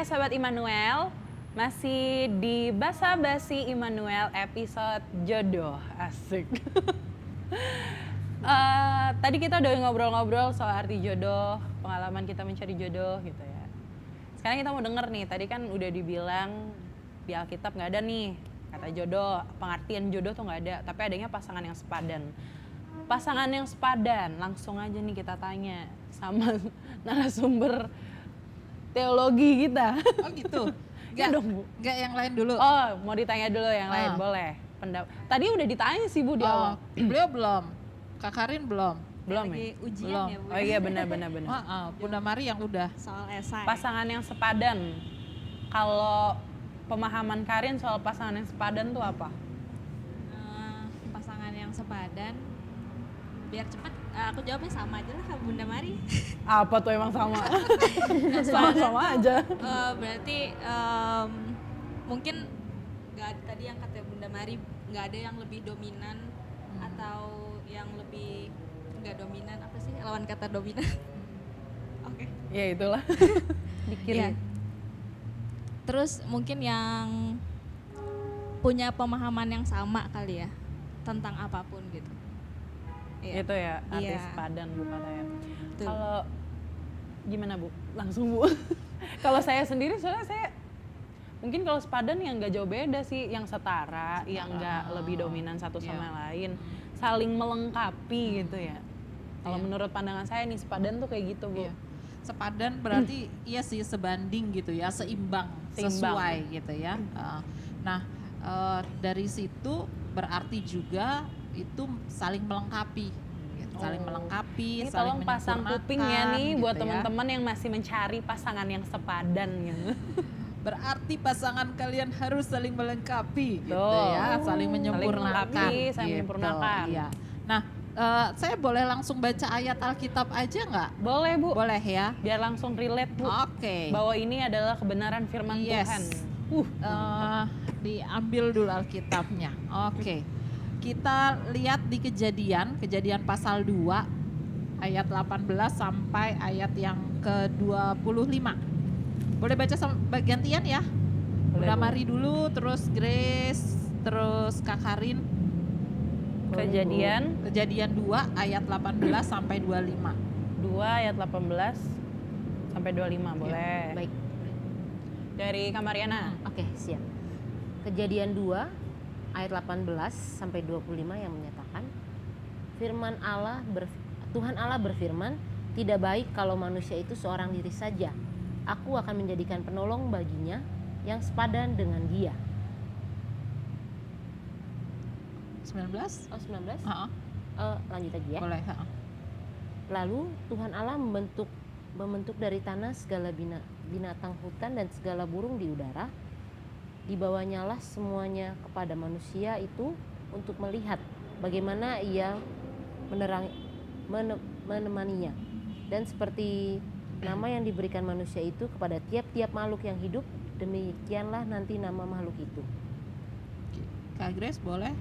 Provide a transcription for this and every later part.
Oke, Sobat Immanuel, masih di Basa Basi Immanuel episode jodoh, asik. Tadi kita udah ngobrol-ngobrol soal arti jodoh, pengalaman kita mencari jodoh gitu ya. Sekarang kita mau denger nih, tadi kan udah dibilang di Alkitab nggak ada nih kata jodoh, pengertian jodoh tuh nggak ada, tapi adanya pasangan yang sepadan. Pasangan yang sepadan, langsung aja nih kita tanya sama narasumber teologi kita. Oh gitu? Iya dong, Bu. Enggak yang lain dulu? Oh, mau ditanya dulu yang lain, boleh. Tadi udah ditanya sih Bu di awal. Beliau belum. Kak Karin belum. Belum lagi ya? ujian Belum. ya Bu. Oh iya benar. Bunda Mari yang udah. Soal esai. Pasangan yang sepadan. Kalau pemahaman Karin soal pasangan yang sepadan tuh apa? Pasangan yang sepadan, biar cepat aku jawabnya sama aja lah sama Bunda Mari. Apa tuh emang sama? Sama-sama aja. Berarti mungkin nggak tadi yang kata Bunda Mari, nggak ada yang lebih dominan atau yang lebih nggak dominan, apa sih lawan kata dominan? Oke. Ya itulah. Dikirim. Iya. Terus mungkin yang punya pemahaman yang sama kali ya tentang apapun gitu. Iya. Itu ya arti Iya. sepadan Bu katanya. Betul. Kalau gimana Bu? Langsung Bu. Kalau saya sendiri soalnya saya mungkin kalau sepadan yang nggak jauh beda sih, yang setara, yang nggak lebih dominan satu sama yang lain, saling melengkapi gitu ya. Kalau menurut pandangan saya nih sepadan tuh kayak gitu Bu. Iya. Sepadan berarti iya sih sebanding gitu ya, seimbang. Sesuai gitu ya. Dari situ berarti juga itu saling melengkapi. Gitu. Saling melengkapi, Ini saling tolong pasang menyempurnakan, kuping ya nih buat gitu ya. teman-teman yang masih mencari pasangan yang sepadan gitu. Berarti pasangan kalian harus saling melengkapi gitu Betul. ya, saling menyempurnakan. saling menyempurnakan. Iya. Nah, saya boleh langsung baca ayat Alkitab aja nggak? Boleh Bu, Boleh ya. biar langsung relate Bu. Oke. Bahwa ini adalah kebenaran firman Yes. Tuhan. Diambil dulu Alkitabnya. Oke. Kita lihat di Kejadian pasal 2 ayat 18 sampai ayat yang ke-25. Boleh baca gantian ya? Boleh, Bunda Bu. Mari dulu, terus Grace, terus Kak Karin. Kejadian 2 ayat 18 sampai 25. 2 ayat 18 sampai 25 boleh. Baik, Dari Kamariana. oke, siap. Kejadian 2 ayat 18 sampai 25 yang menyatakan Tuhan Allah berfirman, tidak baik kalau manusia itu seorang diri saja. Aku akan menjadikan penolong baginya yang sepadan dengan dia. 19? Oh, 19? Heeh, Lanjut lagi ya. boleh. Heeh. Lalu Tuhan Allah membentuk dari tanah segala binatang hutan dan segala burung di udara. Dibawanyalah semuanya kepada manusia itu untuk melihat bagaimana ia menemaninya. Dan seperti nama yang diberikan manusia itu kepada tiap-tiap makhluk yang hidup, demikianlah nanti nama makhluk itu. Kak Grace boleh?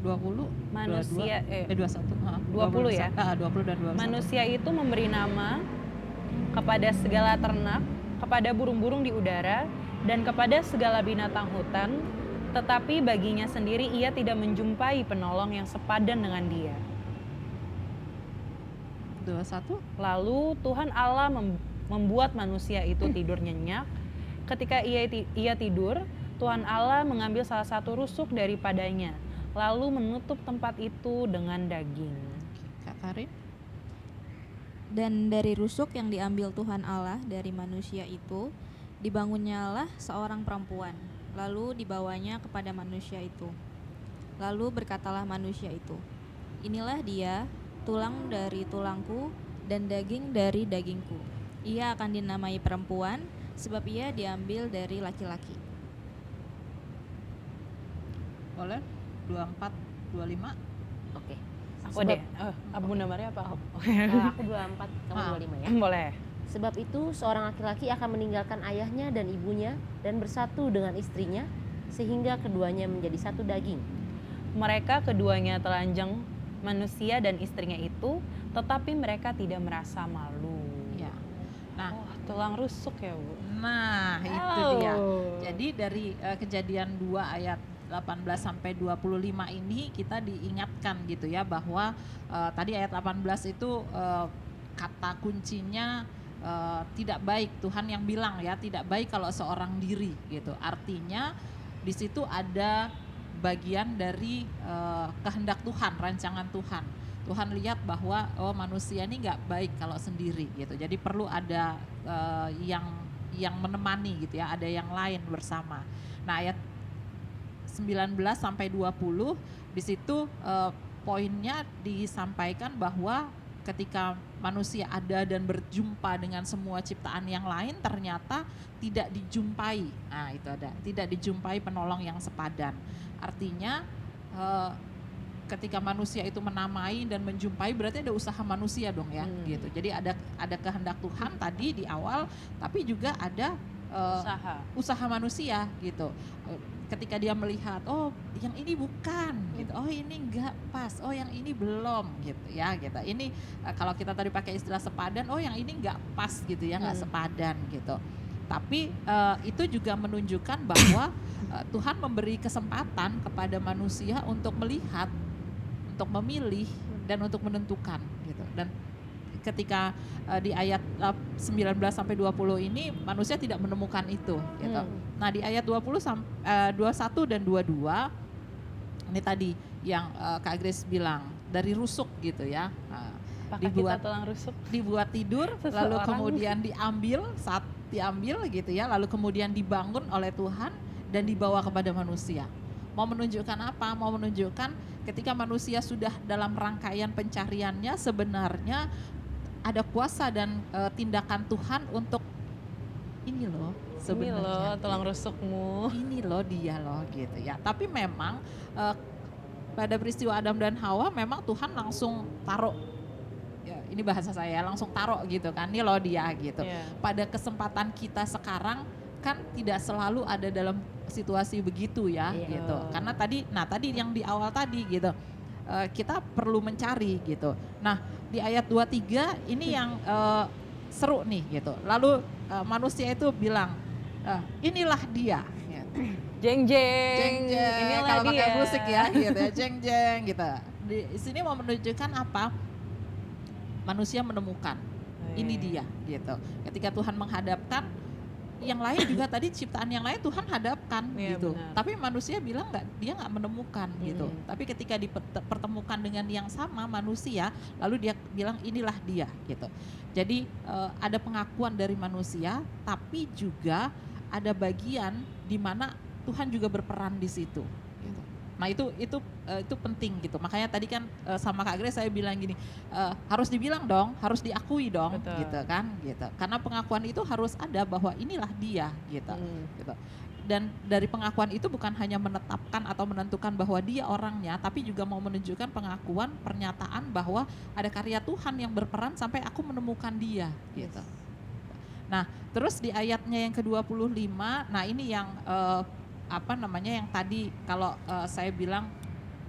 20? Manusia 21. 20 ya? 20 dan 21. Manusia itu memberi nama kepada segala ternak, kepada burung-burung di udara, dan kepada segala binatang hutan, tetapi baginya sendiri ia tidak menjumpai penolong yang sepadan dengan dia. 21? Lalu Tuhan Allah membuat manusia itu tidur nyenyak. Ketika ia tidur, Tuhan Allah mengambil salah satu rusuk daripadanya, lalu menutup tempat itu dengan daging. Kak Karin? Dan dari rusuk yang diambil Tuhan Allah dari manusia itu, dibangunnyalah seorang perempuan, lalu dibawanya kepada manusia itu. Lalu berkatalah manusia itu, inilah dia, tulang dari tulangku dan daging dari dagingku. Ia akan dinamai perempuan, sebab ia diambil dari laki-laki. Boleh? 24, 25? Oke. Aku deh, Bunda Maria apa? Aku 24, kamu 25 ya. Boleh. Sebab itu seorang laki-laki akan meninggalkan ayahnya dan ibunya dan bersatu dengan istrinya sehingga keduanya menjadi satu daging. Mereka keduanya telanjang, manusia dan istrinya itu, tetapi mereka tidak merasa malu. Ya. Nah, Tulang rusuk ya, Bu. Nah, itu Oh. dia. Jadi dari Kejadian 2 ayat 18 sampai 25 ini kita diingatkan gitu ya bahwa tadi ayat 18 itu kata kuncinya tidak baik. Tuhan yang bilang ya, tidak baik kalau seorang diri gitu. Artinya di situ ada bagian dari kehendak Tuhan, rancangan Tuhan. Tuhan lihat bahwa manusia ini nggak baik kalau sendiri gitu. Jadi perlu ada yang menemani gitu ya, ada yang lain bersama. Nah, ayat 19 sampai 20 di situ poinnya disampaikan bahwa ketika manusia ada dan berjumpa dengan semua ciptaan yang lain ternyata tidak dijumpai. Nah, itu ada, tidak dijumpai penolong yang sepadan. Artinya ketika manusia itu menamai dan menjumpai berarti ada usaha manusia dong ya gitu. Jadi ada kehendak Tuhan tadi di awal, tapi juga ada usaha manusia gitu. Ketika dia melihat, oh yang ini bukan gitu, oh ini enggak pas, oh yang ini belum gitu ya gitu. Ini kalau kita tadi pakai istilah sepadan, oh yang ini enggak pas gitu ya, enggak sepadan gitu. Tapi itu juga menunjukkan bahwa Tuhan memberi kesempatan kepada manusia untuk melihat, untuk memilih dan untuk menentukan gitu. Dan ketika di ayat 19 sampai 20 ini manusia tidak menemukan itu gitu. Nah, di ayat 21 dan 22 ini tadi yang Kak Grace bilang dari rusuk gitu ya. Dibuat tulang rusuk. Dibuat tidur lalu kemudian saat diambil gitu ya, lalu kemudian dibangun oleh Tuhan dan dibawa kepada manusia. Mau menunjukkan apa? Mau menunjukkan ketika manusia sudah dalam rangkaian pencariannya sebenarnya ada kuasa dan tindakan Tuhan untuk ini loh sebenarnya. Ini loh tulang rusukmu. Ini loh dia loh gitu ya. Tapi memang pada peristiwa Adam dan Hawa memang Tuhan langsung taruh, ya, ini bahasa saya langsung taruh gitu kan, ini loh dia gitu. Yeah. Pada kesempatan kita sekarang kan tidak selalu ada dalam situasi begitu ya gitu. Karena tadi yang di awal tadi gitu. Kita perlu mencari gitu. Nah, di ayat 23 ini yang seru nih gitu. Lalu manusia itu bilang, inilah dia. Gitu. Jeng jeng. Inilah Kalau pakai dia. musik ya gitu ya, jeng jeng gitu. Di sini mau menunjukkan apa? Manusia menemukan. Ini dia gitu. Ketika Tuhan menghadapkan yang lain juga tadi ciptaan yang lain Tuhan hadapkan gitu. Benar. Tapi manusia bilang dia nggak menemukan gitu. Tapi ketika dipertemukan dengan yang sama manusia, lalu dia bilang inilah dia gitu. Jadi ada pengakuan dari manusia, tapi juga ada bagian di mana Tuhan juga berperan di situ. Gitu. Nah itu penting gitu. Makanya tadi kan sama Kak Grace saya bilang gini, harus dibilang dong, harus diakui dong. Betul. Gitu kan gitu. Karena pengakuan itu harus ada bahwa inilah dia gitu. Gitu. Dan dari pengakuan itu bukan hanya menetapkan atau menentukan bahwa dia orangnya, tapi juga mau menunjukkan pengakuan, pernyataan bahwa ada karya Tuhan yang berperan sampai aku menemukan dia gitu. Nah, terus di ayatnya yang ke-25, nah ini yang yang tadi kalau saya bilang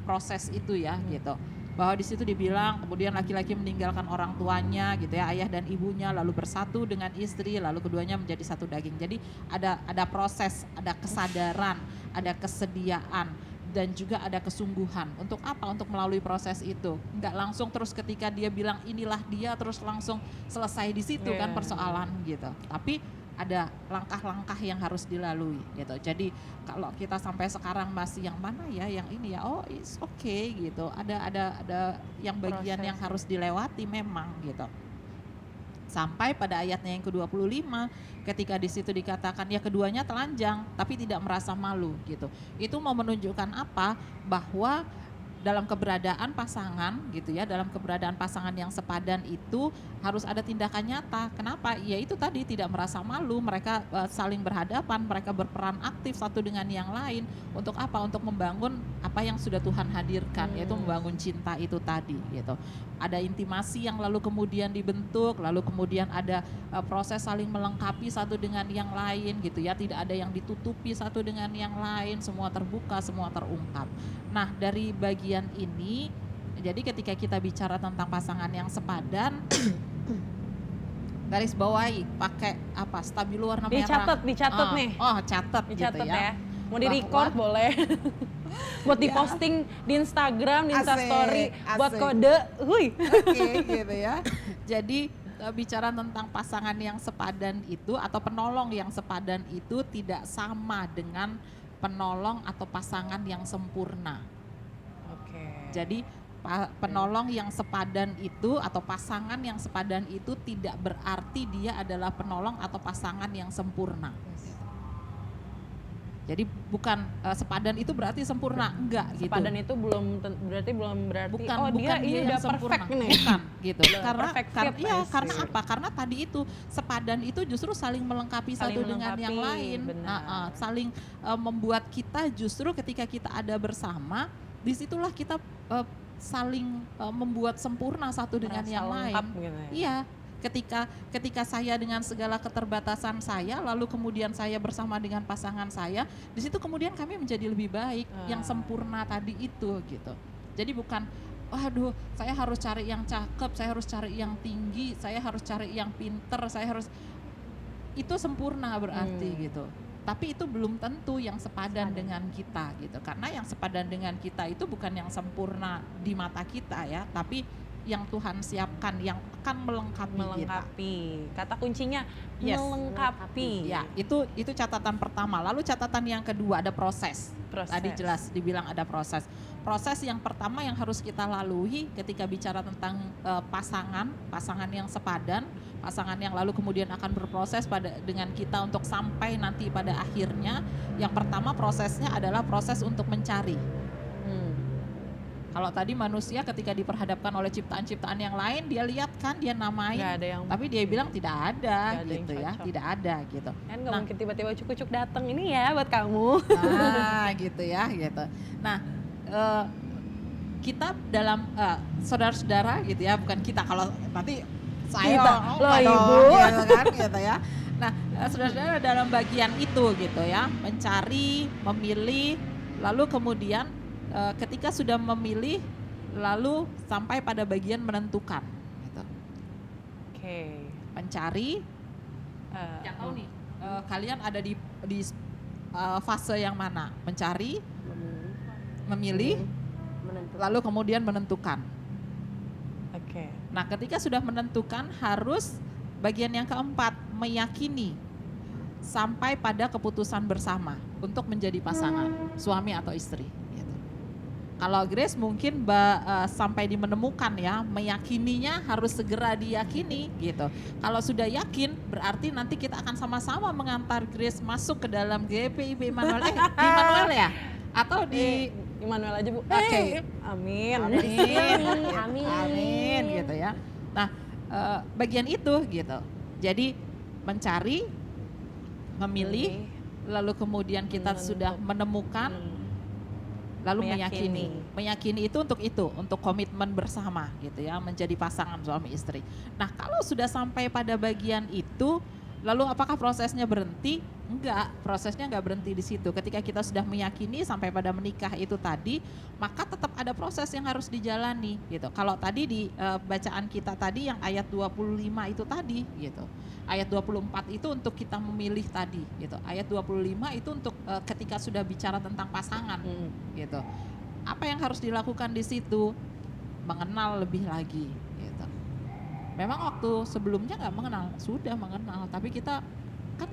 proses itu ya gitu, bahwa di situ dibilang kemudian laki-laki meninggalkan orang tuanya gitu ya, ayah dan ibunya, lalu bersatu dengan istri, lalu keduanya menjadi satu daging. Jadi ada proses, ada kesadaran, ada kesediaan dan juga ada kesungguhan. Untuk apa? Untuk melalui proses itu. Enggak langsung terus ketika dia bilang inilah dia terus langsung selesai di situ kan persoalan gitu. Tapi ada langkah-langkah yang harus dilalui gitu. Jadi kalau kita sampai sekarang masih yang mana ya, yang ini ya, oh it's okay gitu. Ada yang bagian yang harus dilewati memang gitu. Sampai pada ayatnya yang ke-25 ketika di situ dikatakan ya keduanya telanjang tapi tidak merasa malu gitu. Itu mau menunjukkan apa? Bahwa dalam keberadaan pasangan gitu ya, dalam keberadaan pasangan yang sepadan itu harus ada tindakan nyata. Kenapa? Ya itu tadi tidak merasa malu, mereka saling berhadapan, mereka berperan aktif satu dengan yang lain. Untuk apa? Untuk membangun apa yang sudah Tuhan hadirkan, yaitu membangun cinta itu tadi gitu. Ada intimasi yang lalu kemudian dibentuk, lalu kemudian ada proses saling melengkapi satu dengan yang lain gitu ya, tidak ada yang ditutupi satu dengan yang lain, semua terbuka, semua terungkap. Nah, dari bagian ini, jadi ketika kita bicara tentang pasangan yang sepadan, garis bawahi pakai apa? Stabilo warna merah. Dicatat nih. Oh, catat gitu Dicatat ya. ya. Mau di-record boleh. Buat diposting di Instagram, di Instastory, buat asik. kode. Hui. Oke, gitu ya. Jadi bicara tentang pasangan yang sepadan itu atau penolong yang sepadan itu tidak sama dengan penolong atau pasangan yang sempurna. Oke. Jadi penolong yang sepadan itu atau pasangan yang sepadan itu tidak berarti dia adalah penolong atau pasangan yang sempurna. Jadi bukan sepadan itu berarti sempurna, enggak gitu. Sepadan itu berarti Bukan, oh dia ini yang udah sempurna. perfect nih. Bukan gitu. Udah Karena perfect fit, iya, I see. karena apa? Karena tadi itu sepadan itu justru saling melengkapi Saling satu dengan yang melengkapi, lain. benar. Saling membuat kita justru ketika kita ada bersama, disitulah kita saling membuat sempurna satu dengan Merasa yang lain. lengkap gitu ya. Iya. Ketika saya dengan segala keterbatasan saya, lalu kemudian saya bersama dengan pasangan saya, di situ kemudian kami menjadi lebih baik, yang sempurna tadi itu gitu. Jadi bukan, waduh, saya harus cari yang cakep, saya harus cari yang tinggi, saya harus cari yang pinter, itu sempurna berarti gitu. Tapi itu belum tentu yang sepadan dengan kita gitu. Karena yang sepadan dengan kita itu bukan yang sempurna di mata kita ya, tapi yang Tuhan siapkan yang akan melengkapi kita. Kata kuncinya Yes. melengkapi. Ya, itu catatan pertama. Lalu catatan yang kedua ada proses. Tadi jelas dibilang ada proses. Proses yang pertama yang harus kita lalui ketika bicara tentang pasangan yang sepadan, pasangan yang lalu kemudian akan berproses dengan kita untuk sampai nanti pada akhirnya. Yang pertama prosesnya adalah proses untuk mencari. Kalau tadi manusia ketika diperhadapkan oleh ciptaan-ciptaan yang lain, dia lihat kan, dia namain, Nggak ada yang tapi dia bilang tidak ada nggak ada yang gitu ya, cocok. tidak ada gitu. kan nggak mungkin tiba-tiba cucuk-cucuk datang ini ya buat kamu. Nah gitu ya gitu. Nah kita dalam saudara-saudara gitu ya, bukan kita, kalau nanti saya Kita, enggak loh, dong, Ibu. gitu kan gitu ya. Nah saudara-saudara dalam bagian itu gitu ya, mencari, memilih, lalu kemudian ketika sudah memilih, lalu sampai pada bagian menentukan gitu. Oke. Mencari, nggak tahu nih kalian ada di fase yang mana? Mencari, memilih, lalu kemudian menentukan. Oke. Nah, ketika sudah menentukan, harus bagian yang keempat, meyakini sampai pada keputusan bersama untuk menjadi pasangan, suami atau istri. Gitu. Kalau Grace mungkin sampai di menemukan ya, meyakininya harus segera diyakini gitu. Kalau sudah yakin, berarti nanti kita akan sama-sama mengantar Grace masuk ke dalam GPIB Immanuel. Di Immanuel ya? Atau di Immanuel aja Bu. Oke. Amin. Amin gitu ya. Nah, bagian itu gitu. Jadi mencari, memilih, lalu kemudian kita sudah menemukan, lalu meyakini. Meyakini itu, untuk komitmen bersama gitu ya, menjadi pasangan suami istri. Nah, kalau sudah sampai pada bagian itu, lalu apakah prosesnya berhenti? Enggak, prosesnya enggak berhenti di situ. Ketika kita sudah meyakini sampai pada menikah itu tadi, maka tetap ada proses yang harus dijalani gitu. Kalau tadi di bacaan kita tadi yang ayat 25 itu tadi gitu. Ayat 24 itu untuk kita memilih tadi gitu. Ayat 25 itu untuk ketika sudah bicara tentang pasangan gitu. Apa yang harus dilakukan di situ? Mengenal lebih lagi gitu. Memang waktu sebelumnya nggak mengenal, sudah mengenal, tapi kita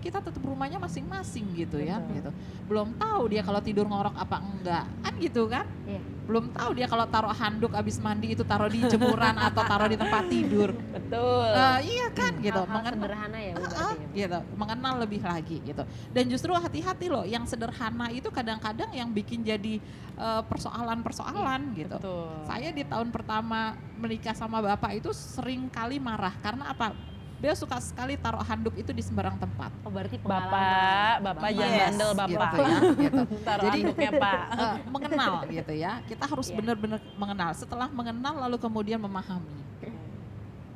tetap rumahnya masing-masing gitu ya gitu. Belum tahu dia kalau tidur ngorok apa enggak, kan gitu kan? Iya. Belum tahu dia kalau taruh handuk abis mandi itu taruh di jemuran atau taruh di tempat tidur. Betul. Iya kan gitu. Hal-hal sederhana ya Bu, berarti ya. Gitu, mengenal lebih lagi gitu. Dan justru hati-hati loh, yang sederhana itu kadang-kadang yang bikin jadi persoalan-persoalan gitu. Betul. Saya di tahun pertama menikah sama bapak itu sering kali marah karena apa? Dia suka sekali taruh handuk itu di sembarang tempat. Oh berarti pengalaman. Bapak jangan bandel Bapak. Gitu ya, gitu. Taruh Jadi handuknya Pak. mengenal gitu ya. Kita harus benar-benar mengenal. Setelah mengenal lalu kemudian memahami.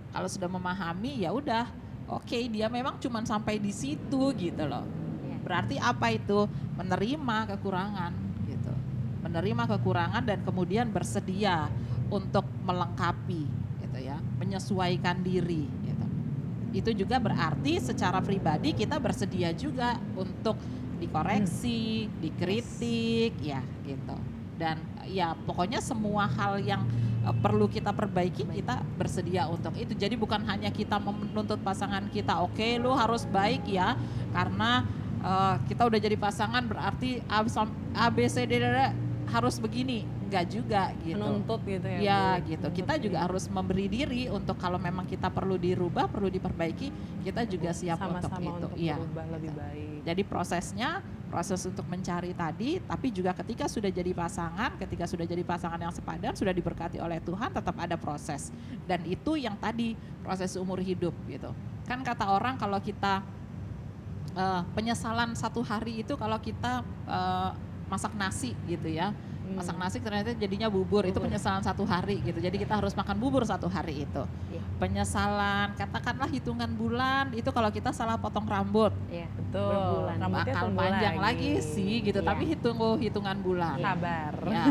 Kalau sudah memahami ya udah, oke, dia memang cuma sampai di situ gitu loh. Berarti apa itu? Menerima kekurangan gitu. Menerima kekurangan dan kemudian bersedia untuk melengkapi gitu ya, menyesuaikan diri gitu. itu juga berarti secara pribadi kita bersedia juga untuk dikoreksi, dikritik, ya gitu. Dan ya pokoknya semua hal yang perlu kita perbaiki kita bersedia untuk itu. Jadi bukan hanya kita menuntut pasangan kita, oke, lu harus baik ya karena kita udah jadi pasangan berarti A B C D harus begini, enggak juga gitu. Menuntut gitu ya. Ya Bu. gitu, Menuntut kita juga diri. harus memberi diri untuk kalau memang kita perlu dirubah, perlu diperbaiki, kita juga siap sama-sama untuk itu. untuk Iya. berubah lebih baik. Jadi proses untuk mencari tadi, tapi juga ketika sudah jadi pasangan yang sepadan, sudah diberkati oleh Tuhan, tetap ada proses. Dan itu yang tadi proses umur hidup gitu. Kan kata orang kalau kita penyesalan satu hari itu kalau kita masak nasi gitu ya. Masak nasi ternyata jadinya bubur, itu penyesalan satu hari gitu. Jadi kita harus makan bubur satu hari itu. Iya. Penyesalan, katakanlah hitungan bulan itu kalau kita salah potong rambut. Iya. Betul. Berbulan. Rambutnya Bakal tumbuh panjang lagi sih gitu, Iya. tapi hitungan bulan. Sabar. Ya.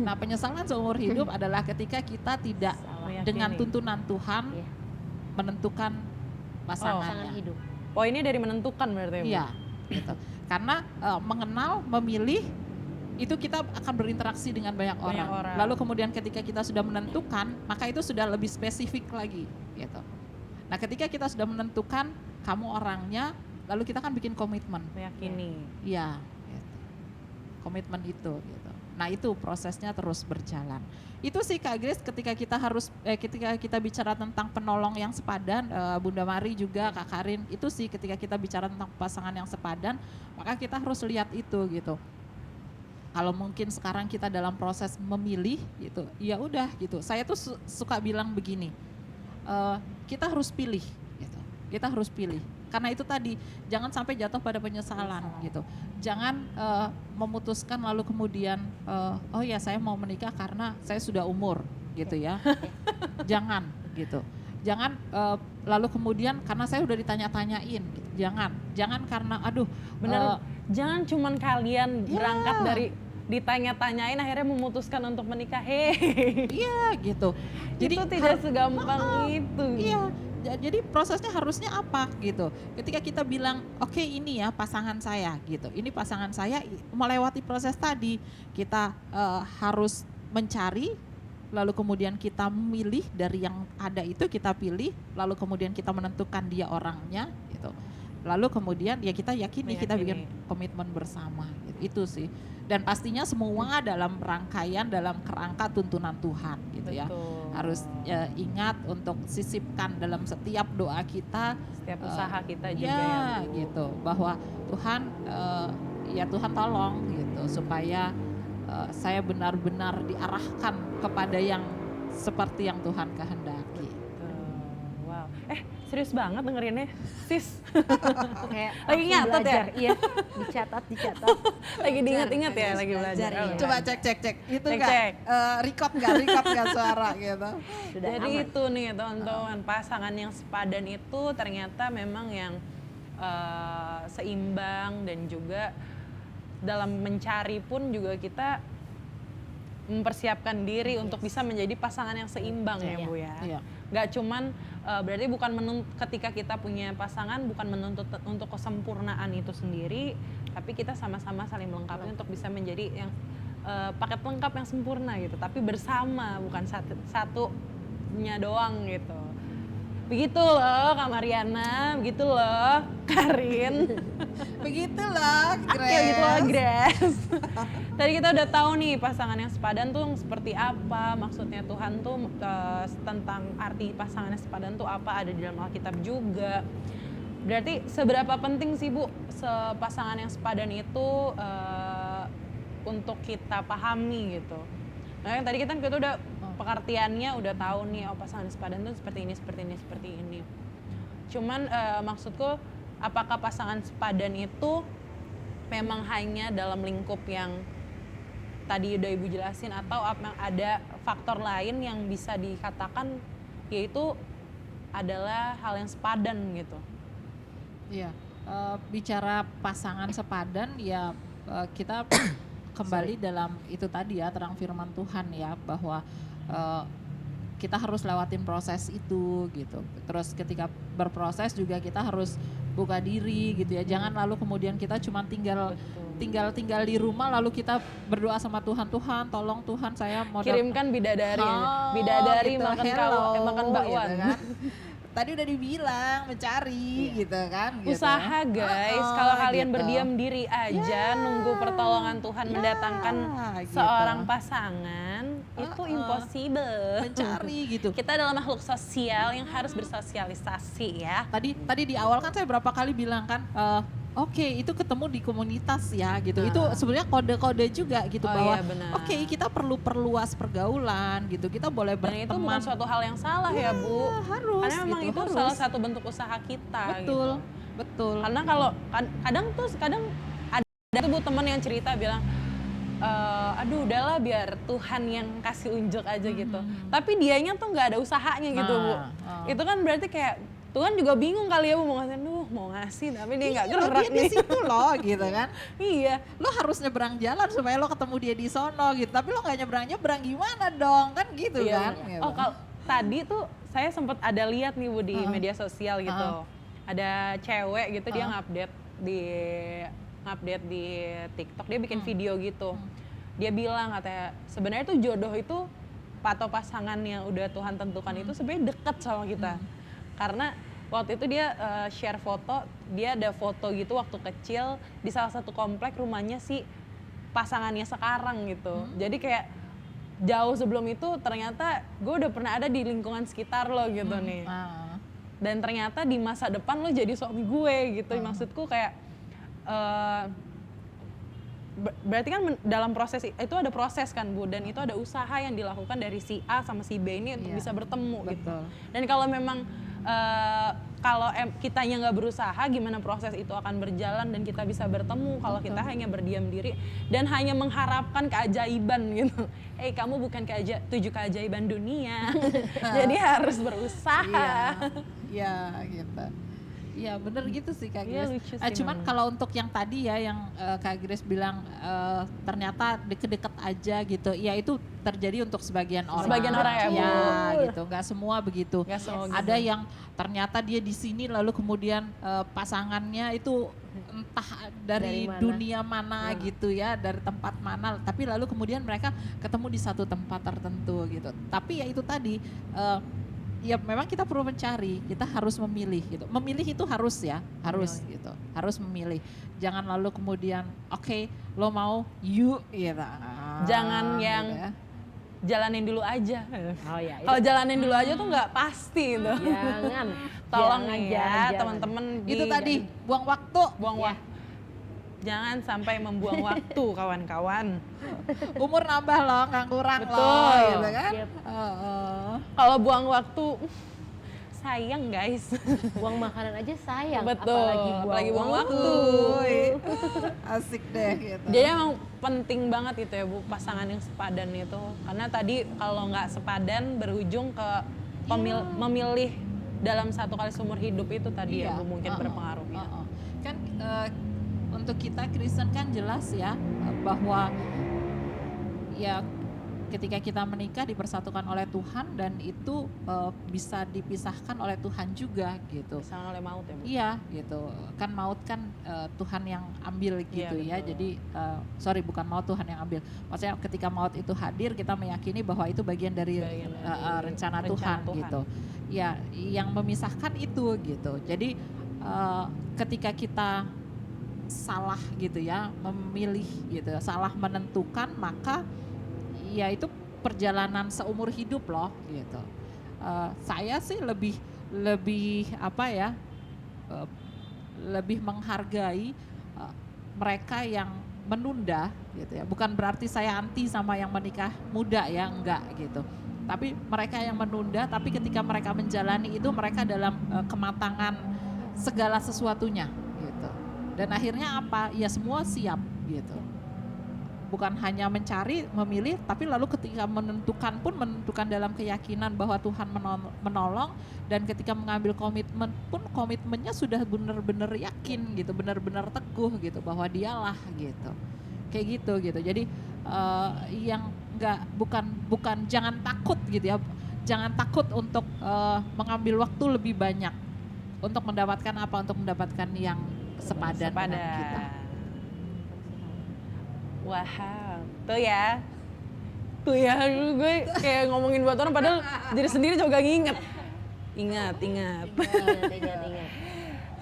Nah, penyesalan seumur hidup adalah ketika kita tidak Salah. dengan Meyakini. tuntunan Tuhan Iya. menentukan Pasangan pasangannya. hidup. Poinnya dari menentukan berarti ya, Bu? Iya, gitu. Karena mengenal, memilih itu kita akan berinteraksi dengan banyak orang. orang. Lalu kemudian ketika kita sudah menentukan, maka itu sudah lebih spesifik lagi, gitu. Nah, ketika kita sudah menentukan kamu orangnya, lalu kita kan bikin komitmen. Meyakini. Iya, gitu. Komitmen itu, gitu. Nah, itu prosesnya terus berjalan. Itu sih Kak Grace ketika kita bicara tentang penolong yang sepadan, Bunda Mari juga Kak Karin, itu sih ketika kita bicara tentang pasangan yang sepadan, maka kita harus lihat itu gitu. Kalau mungkin sekarang kita dalam proses memilih gitu, ya udah gitu. Saya tuh suka bilang begini, kita harus pilih gitu. Kita harus pilih. Karena itu tadi jangan sampai jatuh pada penyesalan gitu. Jangan memutuskan lalu kemudian oh ya saya mau menikah karena saya sudah umur gitu ya. Jangan gitu. Jangan lalu kemudian karena saya udah ditanya-tanyain. Gitu. Jangan karena aduh Bener. Jangan cuman kalian Ya. berangkat dari ditanya-tanyain akhirnya memutuskan untuk menikah. iya gitu. Jadi itu tidak segampang itu. Iya. Jadi prosesnya harusnya apa gitu. Ketika kita bilang oke, ini ya pasangan saya gitu. Ini pasangan saya melewati proses tadi. Kita harus mencari, lalu kemudian kita memilih dari yang ada itu kita pilih, lalu kemudian kita menentukan dia orangnya gitu. Lalu kemudian ya kita yakini kita bikin komitmen bersama gitu. Itu sih. Dan pastinya semua dalam rangkaian, dalam kerangka tuntunan Tuhan gitu ya. Betul. Harus ingat untuk sisipkan dalam setiap doa kita, Setiap usaha kita juga ya ya, Bu. gitu, bahwa Tuhan ya Tuhan tolong gitu supaya saya benar-benar diarahkan kepada yang seperti yang Tuhan kehendaki. Wow. Serius banget dengerinnya, sis. Kayak Lagi langsung nyatet ya? belajar. Iya, dicatat. Lagi diingat-ingat ya, Lagi lagi belajar. belajar, iya. Coba cek itu Cek, nggak cek. record nggak suara gitu. Sudah Jadi aman. itu nih teman-teman, pasangan yang sepadan itu ternyata memang yang seimbang, dan juga dalam mencari pun juga kita mempersiapkan diri untuk bisa menjadi pasangan yang seimbang ya Iya. Bu ya. Iya. Nggak cuman berarti bukan ketika kita punya pasangan bukan menuntut untuk kesempurnaan itu sendiri, tapi kita sama-sama saling melengkapi untuk bisa menjadi yang paket lengkap yang sempurna gitu, tapi bersama bukan satunya doang gitu. Begitu loh Kak Mariana, begitu loh Karin. Begitulah Oke, gitu loh Grace. Tadi kita udah tahu nih pasangan yang sepadan tuh seperti apa, maksudnya Tuhan tuh tentang arti pasangan yang sepadan tuh apa, ada di dalam Alkitab juga. Berarti seberapa penting sih Bu pasangan yang sepadan itu untuk kita pahami gitu. Nah yang tadi kita udah pengertiannya udah tahu nih, oh pasangan sepadan tuh seperti ini. Cuman maksudku apakah pasangan sepadan itu memang hanya dalam lingkup yang tadi udah Ibu jelasin, atau ada faktor lain yang bisa dikatakan yaitu adalah hal yang sepadan gitu. Iya, bicara pasangan sepadan ya kita kembali dalam itu tadi ya, terang firman Tuhan ya, bahwa kita harus lewatin proses itu gitu. Terus ketika berproses juga kita harus buka diri gitu ya. Jangan lalu kemudian kita cuma tinggal di rumah lalu kita berdoa sama Tuhan, Tuhan tolong Tuhan saya mau Kirimkan bidadari, gitu, makan hello, makan bakwan. gitu kan. Tadi udah dibilang mencari gitu kan. Gitu. Usaha guys, kalau kalian gitu. berdiam diri aja nunggu pertolongan Tuhan mendatangkan gitu. seorang pasangan, itu impossible. Mencari gitu. Kita adalah makhluk sosial yang harus bersosialisasi ya. Tadi di awal kan saya berapa kali bilang kan, oke, itu ketemu di komunitas ya gitu. Itu sebenarnya kode-kode juga gitu bahwa iya, benar. oke, kita perlu perluas pergaulan gitu. Kita boleh Dan itu bukan berteman. suatu hal yang salah ya Bu. Harus. Karena memang gitu, itu harus. salah satu bentuk usaha kita. Betul, Gitu. betul. Karena kalau kadang ada tuh Bu teman yang cerita bilang, aduh udahlah biar Tuhan yang kasih unjuk aja gitu. Tapi dianya tuh nggak ada usahanya gitu Bu. Itu kan berarti kayak Tuhan juga bingung kali ya Bu mau ngasih tapi dia nggak gerak Dia di nih. situ loh gitu kan. Iya. Lo harus nyebrang jalan supaya lo ketemu dia di sono gitu. Tapi lo nggak nyebrang gimana dong kan gitu Iya, kan. bener. Gitu. Oh kalau tadi tuh saya sempat ada lihat nih Bu di media sosial gitu. Ada cewek gitu dia ngupdate di TikTok, dia bikin video gitu. Dia bilang katanya sebenarnya tuh jodoh itu atau pasangan yang udah Tuhan tentukan itu sebenarnya deket sama kita. Karena waktu itu dia share foto, dia ada foto gitu waktu kecil di salah satu komplek rumahnya si pasangannya sekarang gitu. Jadi kayak jauh sebelum itu ternyata gue udah pernah ada di lingkungan sekitar lo gitu nih. Dan ternyata di masa depan lo jadi suami gue gitu. Maksudku kayak berarti kan dalam proses itu ada proses kan Bu, dan itu ada usaha yang dilakukan dari si A sama si B ini untuk bisa bertemu gitu. Dan kalau memang kalau kitanya nggak berusaha, gimana proses itu akan berjalan dan kita bisa bertemu kalau kita hanya berdiam diri dan hanya mengharapkan keajaiban gitu. Kamu bukan 7 keajaiban dunia, jadi harus berusaha. Iya gitu. Iya bener gitu sih Kak Iya, Grace. lucu sih Cuman memang. kalau untuk yang tadi ya yang Kak Grace bilang ternyata deket-deket aja gitu. Ya itu terjadi untuk sebagian orang. Sebagian orang ya, Bu. Ya gitu, nggak semua begitu. Nggak semua gitu. Ada yang ternyata dia di sini lalu kemudian pasangannya itu entah dari Dari mana. dunia mana gitu ya, dari tempat mana. Tapi lalu kemudian mereka ketemu di satu tempat tertentu gitu. Tapi ya itu tadi ya memang kita perlu mencari, kita harus memilih gitu. Memilih itu harus ya, harus gitu. Harus memilih. Jangan lalu kemudian oke, lo mau yuk gitu. Jangan Gitu yang ya. jalanin dulu aja. Oh ya, Kalau jalanin dulu aja tuh nggak pasti gitu. jangan. Tolong Jangan, nih jangan, ya jangan. teman-teman Itu tadi buang waktu. buang waktu. Jangan sampai membuang waktu kawan-kawan. Umur nambah loh, nggak kurang loh Betul. gitu kan. Yep. Kalau buang waktu sayang guys. Buang makanan aja sayang, Betul. apalagi buang waktu. Uy, asik deh gitu. Jadi emang penting banget itu ya Bu, pasangan yang sepadan itu. Karena tadi kalau nggak sepadan berujung ke memilih dalam satu kali seumur hidup itu tadi ya Bu, mungkin berpengaruh ya. Kan untuk kita Kristen kan jelas ya bahwa ya ketika kita menikah dipersatukan oleh Tuhan dan itu bisa dipisahkan oleh Tuhan juga gitu. Misalnya oleh maut ya Bu. Iya gitu, kan maut kan Tuhan yang ambil gitu Iya, ya. betul. Jadi sorry bukan maut Tuhan yang ambil. Maksudnya ketika maut itu hadir kita meyakini bahwa itu bagian dari, rencana Tuhan gitu. Ya yang memisahkan itu gitu. Jadi ketika kita salah gitu ya memilih gitu, salah menentukan maka ya itu perjalanan seumur hidup loh gitu. Saya sih lebih apa ya, lebih menghargai mereka yang menunda gitu ya. Bukan berarti saya anti sama yang menikah muda ya, enggak gitu. Tapi mereka yang menunda, tapi ketika mereka menjalani itu mereka dalam kematangan segala sesuatunya gitu. Dan akhirnya apa? Ya semua siap gitu. Bukan hanya mencari, memilih, tapi lalu ketika menentukan pun menentukan dalam keyakinan bahwa Tuhan menolong, dan ketika mengambil komitmen pun komitmennya sudah benar-benar yakin gitu, benar-benar teguh gitu bahwa dialah gitu. Kayak gitu. Jadi yang bukan jangan takut gitu ya. jangan takut untuk mengambil waktu lebih banyak untuk mendapatkan apa, untuk mendapatkan yang sepadan dengan kita. Wow, tuh ya. Tuh ya, gue kayak ngomongin buat orang padahal diri sendiri juga nginget. Ingat. Ingat.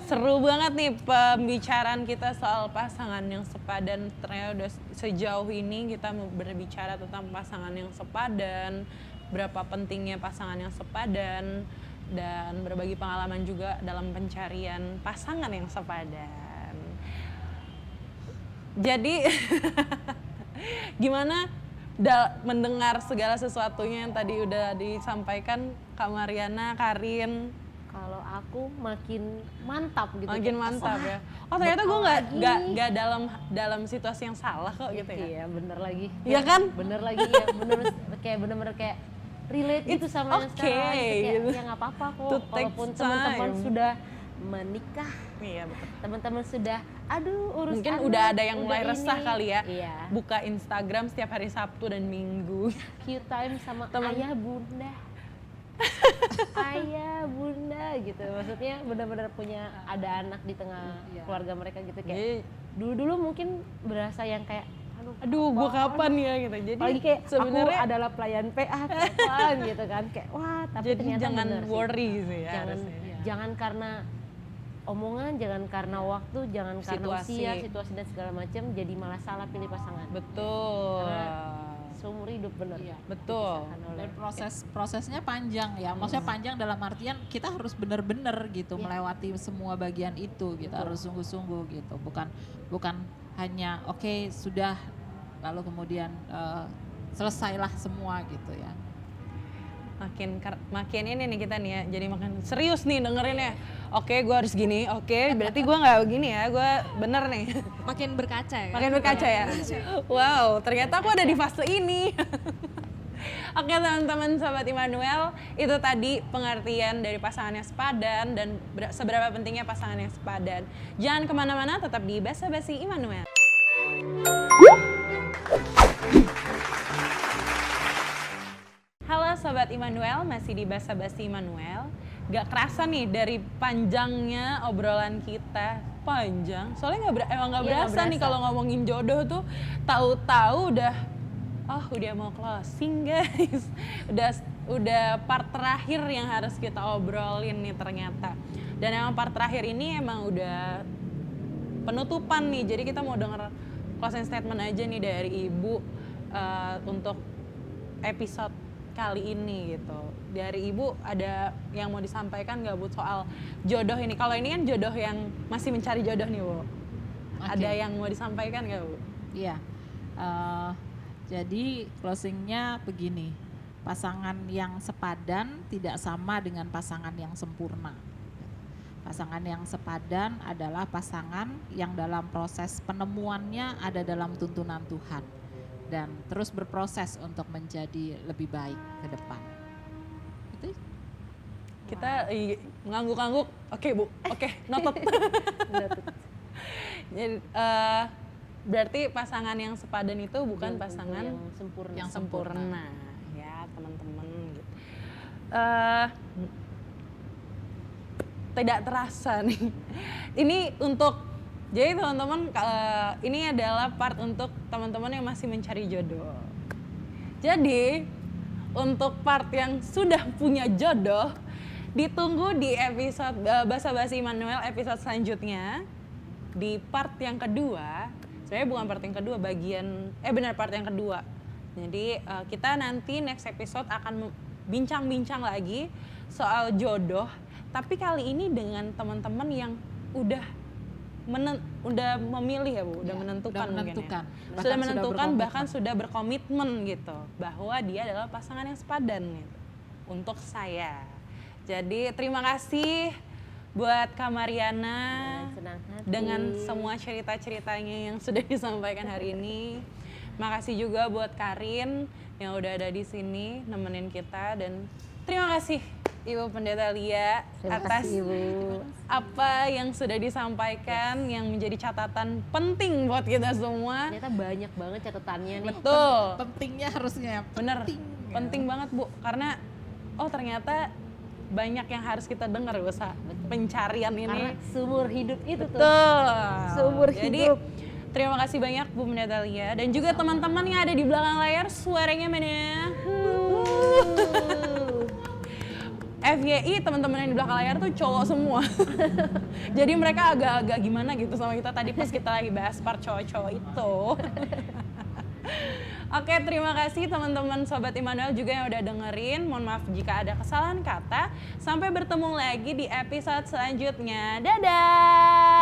Seru banget nih pembicaraan kita soal pasangan yang sepadan. Ternyata udah sejauh ini kita mau berbicara tentang pasangan yang sepadan, berapa pentingnya pasangan yang sepadan, dan berbagi pengalaman juga dalam pencarian pasangan yang sepadan. Jadi gimana mendengar segala sesuatunya yang tadi udah disampaikan Kak Mariana, Karin? Kalau aku makin mantap gitu. Makin mantap ya. Oh ternyata gue nggak dalam situasi yang salah kok gitu ya. Iya bener lagi. Iya kan? Bener lagi ya. Bener-bener kayak relate gitu sama yang sekarang. Gitu, kayak, gitu. ya nggak apa-apa kok. To take Walaupun teman-teman time. sudah menikah, Iya betul. teman-teman sudah, urus Mungkin anak, udah ada yang udah mulai resah ini. kali ya. Iya. Buka Instagram setiap hari Sabtu dan Minggu. Q time sama Teman- ayah bunda. Ayah bunda gitu, maksudnya benar-benar punya ada anak di tengah Iya. keluarga mereka gitu, kayak Jadi, dulu mungkin berasa yang kayak aduh gue kapan ya gitu. Jadi apalagi kayak sebenarnya aku adalah pelayan PA kapan gitu kan, kayak wah tapi jadi ternyata jangan bener sih. worry sih ya jangan harusnya. jangan karena omongan, jangan karena waktu, jangan karena Situasi. usia, situasi dan segala macam jadi malah salah pilih pasangan. Betul. Seumur hidup bener. Iya. Betul. Dipisahkan oleh- Dan prosesnya panjang ya. Maksudnya panjang dalam artian kita harus benar-benar gitu Iya. melewati semua bagian itu. Kita Betul. harus sungguh-sungguh gitu. Bukan hanya oke, sudah lalu kemudian selesailah semua gitu ya. Makin ini nih kita nih ya, jadi makin serius nih dengerinnya. Oke, gue harus gini. Oke, berarti gue nggak begini ya. Gue bener nih. Makin berkaca ya. Makin berkaca ya. Wow, ternyata aku ada di fase ini. Oke teman-teman sahabat Immanuel, itu tadi pengertian dari pasangan yang sepadan dan seberapa pentingnya pasangan yang sepadan. Jangan kemana-mana, tetap di Basa Basi Immanuel. Halo Sobat Immanuel, masih di Basa Basi Immanuel. Gak kerasa nih dari panjangnya obrolan kita. Panjang, soalnya emang gak Iya, berasa nggak nih berasa. kalau ngomongin jodoh tuh. Tahu-tahu udah mau closing guys. Udah part terakhir yang harus kita obrolin nih ternyata. Dan emang part terakhir ini emang udah penutupan nih. Jadi kita mau denger closing statement aja nih dari Ibu untuk episode kali ini gitu. Dari Ibu ada yang mau disampaikan nggak Bu soal jodoh ini? Kalau ini kan jodoh yang masih mencari jodoh nih Bu. Ada yang mau disampaikan nggak Bu? Iya. Jadi closingnya begini. Pasangan yang sepadan tidak sama dengan pasangan yang sempurna. Pasangan yang sepadan adalah pasangan yang dalam proses penemuannya ada dalam tuntunan Tuhan dan terus berproses untuk menjadi lebih baik ke depan. Itu Kita ngangguk-ngangguk. Oke Bu, oke noted. Jadi berarti pasangan yang sepadan itu bukan pasangan yang sempurna. yang sempurna ya teman-teman gitu. Tidak terasa nih. Ini untuk jadi teman-teman ini adalah part untuk teman-teman yang masih mencari jodoh. Jadi untuk part yang sudah punya jodoh ditunggu di episode Basa Basi Immanuel episode selanjutnya di part yang kedua. Sebenarnya bukan part yang kedua, benar part yang kedua. Jadi kita nanti next episode akan bincang-bincang lagi soal jodoh, tapi kali ini dengan teman-teman yang udah memilih ya Bu, udah Ya, menentukan udah mungkin menentukan. ya. Bahkan Sudah sudah menentukan berkomitmen. bahkan sudah berkomitmen gitu bahwa dia adalah pasangan yang sepadan gitu untuk saya. Jadi terima kasih buat Kak Mariana Senang hati. dengan semua cerita-ceritanya yang sudah disampaikan hari ini. Makasih juga buat Karin yang udah ada di sini nemenin kita, dan terima kasih Ibu Pendeta Lia Terima atas kasih, Ibu. apa yang sudah disampaikan yang menjadi catatan penting buat kita semua. Ternyata banyak banget catatannya nih. Betul. pentingnya harusnya Bener, penting banget Bu, karena oh ternyata banyak yang harus kita dengar Sa. Pencarian ini. Karena seumur hidup itu tuh. Betul. Seumur Jadi hidup. terima kasih banyak Bu Natalia dan juga teman-teman yang ada di belakang layar, suaranya mana? FYI teman-teman yang di belakang layar tuh cowok semua. Jadi mereka agak-agak gimana gitu sama kita tadi pas kita lagi bahas part cowok-cowok itu. Oke, terima kasih teman-teman Sobat Immanuel juga yang udah dengerin. Mohon maaf jika ada kesalahan kata. Sampai bertemu lagi di episode selanjutnya. Dadah!